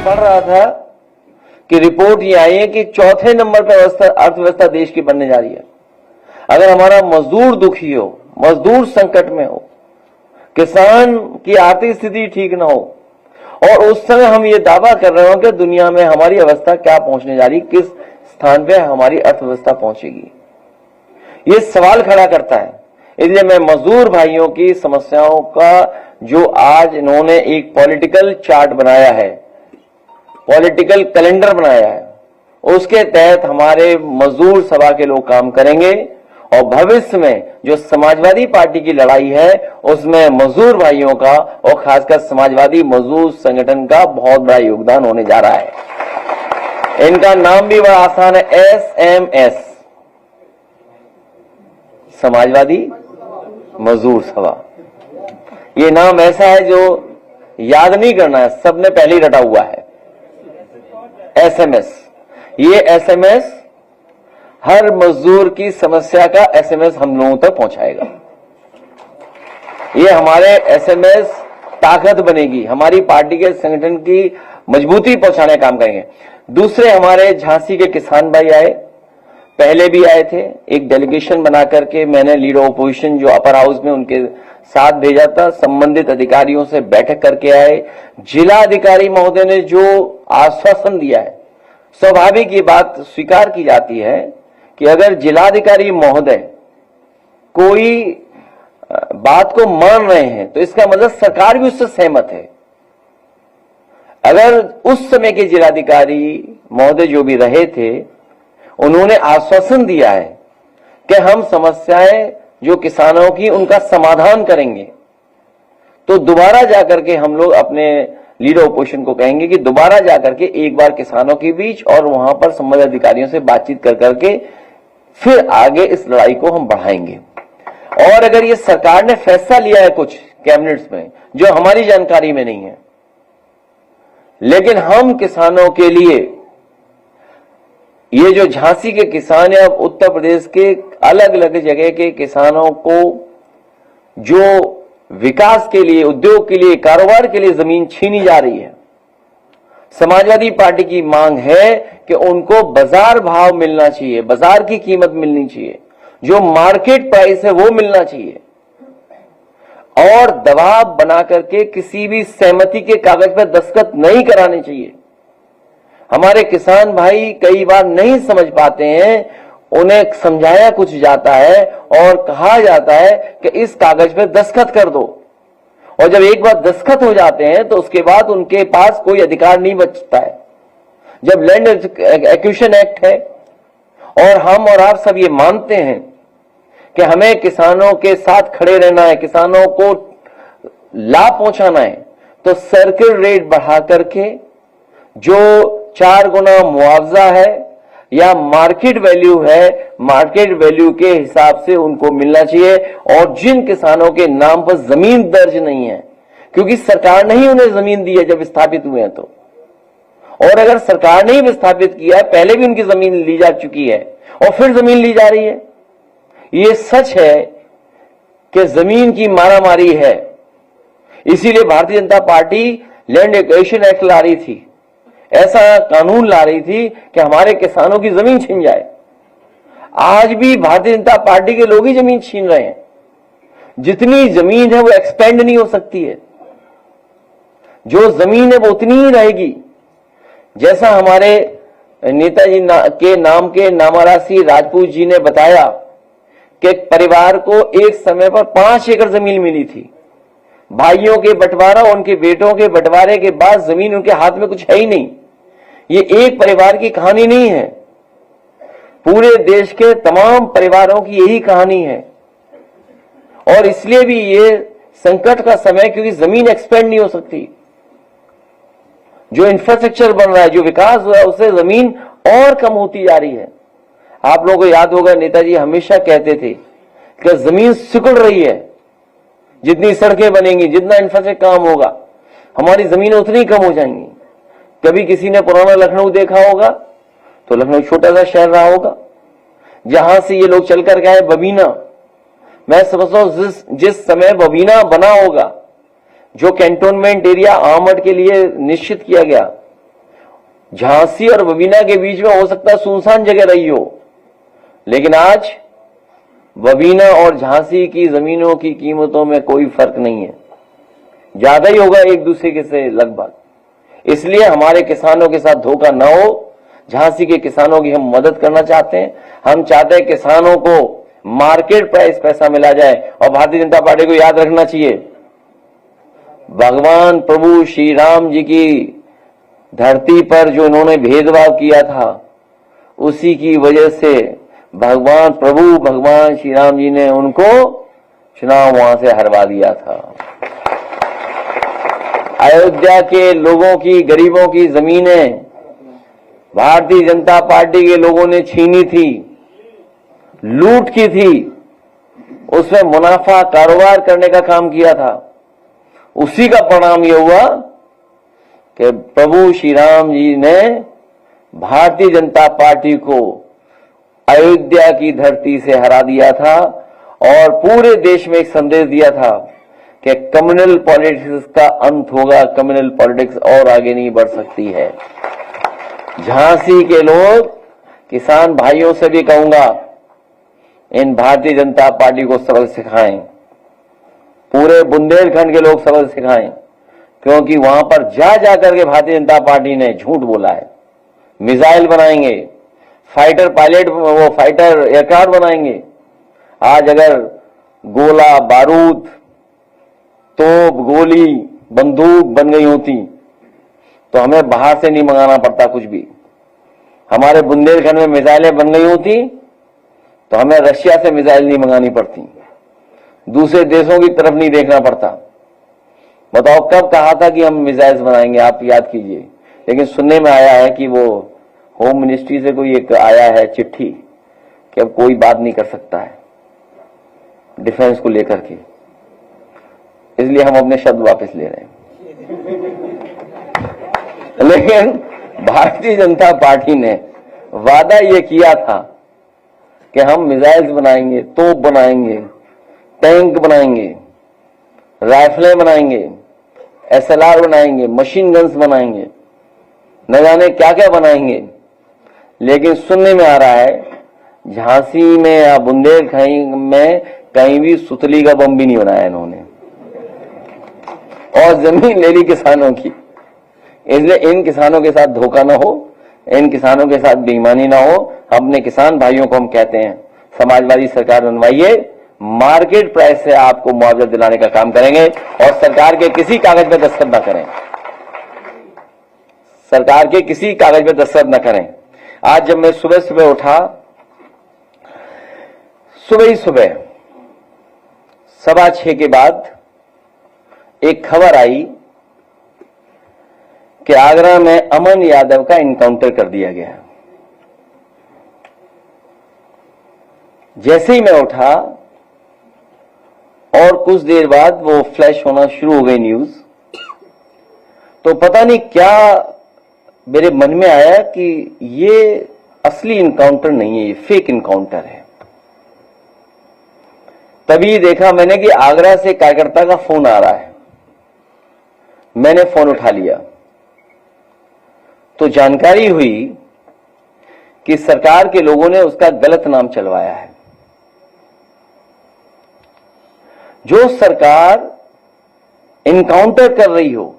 पढ़ रहा था कि रिपोर्ट ये आई है कि चौथे नंबर पर अर्थव्यवस्था देश की बनने जा रही है। अगर हमारा मजदूर दुखी हो, मजदूर संकट में हो, किसान की आर्थिक स्थिति ठीक ना हो, और उस समय हम ये दावा कर रहे हो कि दुनिया में हमारी अवस्था क्या पहुंचने जा रही, किस स्थान पे हमारी अर्थव्यवस्था पहुंचेगी, ये सवाल खड़ा करता है। इसलिए मैं मजदूर भाइयों की समस्याओं का जो आज इन्होंने एक पॉलिटिकल चार्ट बनाया है, पॉलिटिकल कैलेंडर बनाया है, उसके तहत हमारे मजदूर सभा के लोग काम करेंगे और भविष्य में जो समाजवादी पार्टी की लड़ाई है उसमें मजदूर भाइयों का और खासकर समाजवादी मजदूर संगठन का बहुत बड़ा योगदान होने जा रहा है। इनका नाम भी बड़ा आसान है, SMS, समाजवादी मजदूर सभा। ये नाम ऐसा है जो याद नहीं करना है, सबने पहले ही रटा हुआ है। SMS, ये SMS हर मजदूर की समस्या का SMS हम लोगों तक पहुंचाएगा। ये हमारे SMS ताकत बनेगी, हमारी पार्टी के संगठन की मजबूती पहुंचाने का काम करेंगे। दूसरे हमारे झांसी के किसान भाई आए, पहले भी आए थे, एक डेलीगेशन बना करके मैंने लीडर ऑपोजिशन जो अपर हाउस में उनके साथ भेजा था, संबंधित अधिकारियों से बैठक करके आए। जिला अधिकारी महोदय ने जो आश्वासन दिया है, स्वाभाविक ये बात स्वीकार की जाती है कि अगर जिलाधिकारी महोदय कोई बात को मान रहे हैं तो इसका मतलब सरकार भी उससे सहमत है। अगर उस समय के जिलाधिकारी महोदय जो भी रहे थे उन्होंने आश्वासन दिया है कि हम समस्याएं जो किसानों की उनका समाधान करेंगे, तो दोबारा जाकर के हम लोग अपने लीडर ऑपोजिशन को कहेंगे कि दोबारा जाकर के एक बार किसानों के बीच और वहां पर संबंधित अधिकारियों से बातचीत कर करके फिर आगे इस लड़ाई को हम बढ़ाएंगे। और अगर ये सरकार ने फैसला लिया है कुछ कैबिनेट्स में जो हमारी जानकारी में नहीं है, लेकिन हम किसानों के लिए ये जो झांसी के किसान या उत्तर प्रदेश के अलग अलग जगह के किसानों को जो विकास के लिए, उद्योग के लिए, कारोबार के लिए जमीन छीनी जा रही है, समाजवादी पार्टी की मांग है कि उनको बाजार भाव मिलना चाहिए, बाजार की कीमत मिलनी चाहिए, जो मार्केट प्राइस है वो मिलना चाहिए, और दबाव बना करके किसी भी सहमति के कागज पर दस्तखत नहीं कराने चाहिए। हमारे किसान भाई कई बार नहीं समझ पाते हैं, उन्हें समझाया कुछ जाता है और कहा जाता है कि इस कागज पे दस्तखत कर दो, और जब एक बार दस्तखत हो जाते हैं तो उसके बाद उनके पास कोई अधिकार नहीं बचता है। जब लैंड एक्विजिशन एक्ट है और हम और आप सब ये मानते हैं कि हमें किसानों के साथ खड़े रहना है, किसानों को लाभ पहुंचाना है, तो सर्किल रेट बढ़ा करके जो 4 गुना मुआवजा है या मार्केट वैल्यू है, मार्केट वैल्यू के हिसाब से उनको मिलना चाहिए। और जिन किसानों के नाम पर जमीन दर्ज नहीं है, क्योंकि सरकार ने ही उन्हें जमीन दी है जब स्थापित हुए हैं, तो और अगर सरकार ने ही विस्थापित किया है, पहले भी उनकी जमीन ली जा चुकी है और फिर जमीन ली जा रही है। ये सच है कि जमीन की मारामारी है, इसीलिए Bharatiya Janata party land acquisition act ला रही थी, ऐसा कानून ला रही थी कि हमारे किसानों की जमीन छीन जाए। आज भी भारतीय जनता पार्टी के लोग ही जमीन छीन रहे हैं। जितनी जमीन है वो एक्सपेंड नहीं हो सकती है, जो जमीन है वो उतनी ही रहेगी। जैसा हमारे नेताजी के नाम के नामारासी राजपूत जी ने बताया कि एक परिवार को एक समय पर 5 एकड़ जमीन मिली थी, भाइयों के बंटवारा, उनके बेटों के बंटवारे के बाद जमीन उनके हाथ में कुछ है ही नहीं। ये एक परिवार की कहानी नहीं है, पूरे देश के तमाम परिवारों की यही कहानी है। और इसलिए भी ये संकट का समय, क्योंकि जमीन एक्सपेंड नहीं हो सकती। जो इंफ्रास्ट्रक्चर बन रहा है, जो विकास हो रहा है, उससे जमीन और कम होती जा रही है। आप लोगों को याद होगा, नेताजी हमेशा कहते थे कि जमीन सिकुड़ रही है, जितनी सड़कें बनेंगी, जितना इंफ्रास्ट्रक्चर काम होगा, हमारी जमीनें उतनी कम हो जाएंगी। कभी किसी ने पुराना लखनऊ देखा होगा तो लखनऊ छोटा सा शहर रहा होगा, जहां से ये लोग चलकर गए बबीना। मैं समझता हूं जिस समय बबीना बना होगा, जो कैंटोनमेंट एरिया आमड के लिए निश्चित किया गया, झांसी और बबीना के बीच में हो सकता है सुनसान जगह रही हो, लेकिन आज बबीना और झांसी की जमीनों की कीमतों में कोई फर्क नहीं है, ज्यादा ही होगा एक दूसरे के से लगभग। इसलिए हमारे किसानों के साथ धोखा न हो। झांसी के किसानों की हम मदद करना चाहते हैं। हम चाहते हैं किसानों को मार्केट प्राइस पैसा मिला जाए। और भारतीय जनता पार्टी को याद रखना चाहिए, भगवान प्रभु श्री राम जी की धरती पर जो उन्होंने भेदभाव किया था, उसी की वजह से भगवान श्री राम जी ने उनको चुनाव वहां से हरवा दिया था। अयोध्या के लोगों की, गरीबों की जमीनें भारतीय जनता पार्टी के लोगों ने छीनी थी, लूट की थी, उसमें मुनाफा कारोबार करने का काम किया था। उसी का परिणाम यह हुआ कि प्रभु श्री राम जी ने भारतीय जनता पार्टी को अयोध्या की धरती से हरा दिया था और पूरे देश में एक संदेश दिया था कि कम्युनल पॉलिटिक्स का अंत होगा, कम्युनल पॉलिटिक्स और आगे नहीं बढ़ सकती है। झांसी के लोग, किसान भाइयों से भी कहूंगा, इन भारतीय जनता पार्टी को सबक सिखाएं, पूरे बुंदेलखंड के लोग सबक सिखाएं, क्योंकि वहां पर जा जाकर के भारतीय जनता पार्टी ने झूठ बोला है। मिसाइल बनाएंगे, फाइटर पायलट, वो फाइटर एयरक्राफ्ट बनाएंगे। आज अगर गोला बारूद, तोप, गोली, बंदूक बन गई होती तो हमें बाहर से नहीं मंगाना पड़ता कुछ भी। हमारे बुंदेलखंड में मिसाइलें बन गई होती तो हमें रशिया से मिसाइल नहीं मंगानी पड़ती, दूसरे देशों की तरफ नहीं देखना पड़ता। बताओ कब कहा था कि हम मिसाइल्स बनाएंगे, आप याद कीजिए। लेकिन सुनने में आया है कि वो होम मिनिस्ट्री से कोई एक आया है चिट्ठी कि अब कोई बात नहीं कर सकता है डिफेंस को लेकर के, इसलिए हम अपने शब्द वापस ले रहे हैं। लेकिन भारतीय जनता पार्टी ने वादा यह किया था कि हम मिसाइल्स बनाएंगे, तोप बनाएंगे, टैंक बनाएंगे, राइफलें बनाएंगे, SLR बनाएंगे, मशीन गन्स बनाएंगे, न जाने क्या क्या बनाएंगे। लेकिन सुनने में आ रहा है झांसी में या बुंदेलखंड में कहीं भी सुतली का बम भी नहीं बनाया इन्होंने, और जमीन ले ली किसानों की। इसलिए इन किसानों के साथ धोखा ना हो, इन किसानों के साथ बेईमानी ना हो। हम अपने किसान भाइयों को हम कहते हैं, समाजवादी सरकार बनवाइए, मार्केट प्राइस से आपको मुआवजा दिलाने का काम करेंगे और सरकार के किसी कागज पे दस्तखत न करें, सरकार के किसी कागज पे दस्तखत न करें। आज जब मैं सुबह सुबह उठा, सुबह ही सुबह 6:15 के बाद एक खबर आई कि आगरा में अमन यादव का इनकाउंटर कर दिया गया। जैसे ही मैं उठा और कुछ देर बाद वो फ्लैश होना शुरू हो गई न्यूज, तो पता नहीं क्या मेरे मन में आया कि ये असली इनकाउंटर नहीं है, ये फेक इनकाउंटर है। तभी देखा मैंने कि आगरा से कार्यकर्ता का फोन आ रहा है। मैंने फोन उठा लिया तो जानकारी हुई कि सरकार के लोगों ने उसका गलत नाम चलवाया है। जो सरकार इनकाउंटर कर रही हो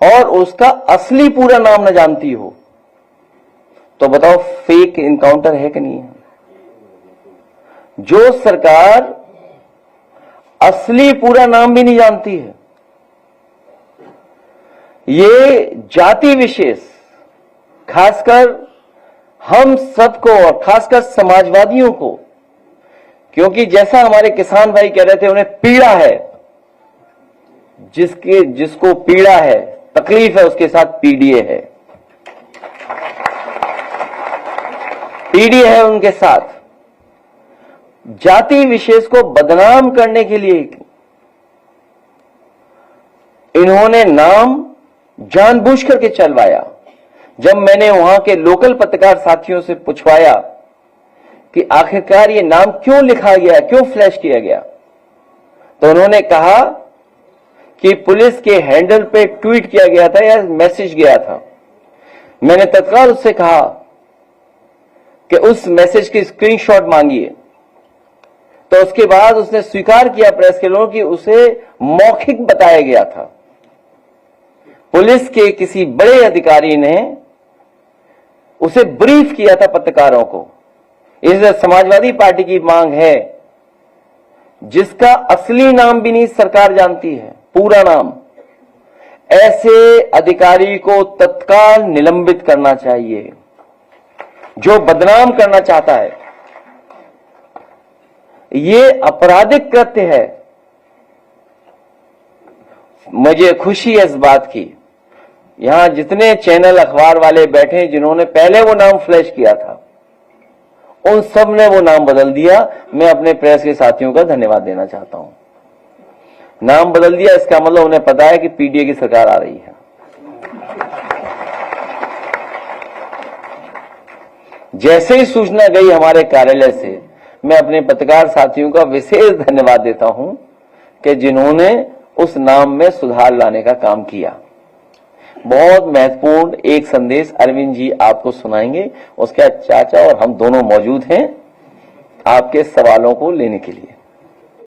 और उसका असली पूरा नाम न जानती हो, तो बताओ फेक इनकाउंटर है कि नहीं है? जो सरकार असली पूरा नाम भी नहीं जानती है, ये जाति विशेष, खासकर हम सबको और खासकर समाजवादियों को, क्योंकि जैसा हमारे किसान भाई कह रहे थे, उन्हें पीड़ा है, जिसको पीड़ा है, तकलीफ है, उसके साथ पीडीए है, पीडीए है उनके साथ। जाति विशेष को बदनाम करने के लिए इन्होंने नाम जानबूझ करके चलवाया। जब मैंने वहां के लोकल पत्रकार साथियों से पूछवाया कि आखिरकार ये नाम क्यों लिखा गया, क्यों फ्लैश किया गया, तो उन्होंने कहा कि पुलिस के हैंडल पे ट्वीट किया गया था या मैसेज गया था मैंने तत्काल उससे कहा कि उस मैसेज की स्क्रीनशॉट मांगिए, तो उसके बाद उसने स्वीकार किया प्रेस के लोगों कि उसे मौखिक बताया गया था। पुलिस के किसी बड़े अधिकारी ने उसे ब्रीफ किया था पत्रकारों को। इस समाजवादी पार्टी की मांग है, जिसका असली नाम भी नहीं सरकार जानती है, पूरा नाम, ऐसे अधिकारी को तत्काल निलंबित करना चाहिए जो बदनाम करना चाहता है। ये आपराधिक कृत्य है। मुझे खुशी है इस बात की, यहां जितने चैनल अखबार वाले बैठे जिन्होंने पहले वो नाम फ्लैश किया था, उन सब ने वो नाम बदल दिया। मैं अपने प्रेस के साथियों का धन्यवाद देना चाहता हूं। नाम बदल दिया, इसका मतलब उन्हें पता है कि पीडीए की सरकार आ रही है। जैसे ही सूचना गई हमारे कार्यालय से, मैं अपने पत्रकार साथियों का विशेष धन्यवाद देता हूं कि जिन्होंने उस नाम में सुधार लाने का काम किया। बहुत महत्वपूर्ण एक संदेश अरविंद जी आपको सुनाएंगे। उसके चाचा और हम दोनों मौजूद हैं आपके सवालों को लेने के लिए।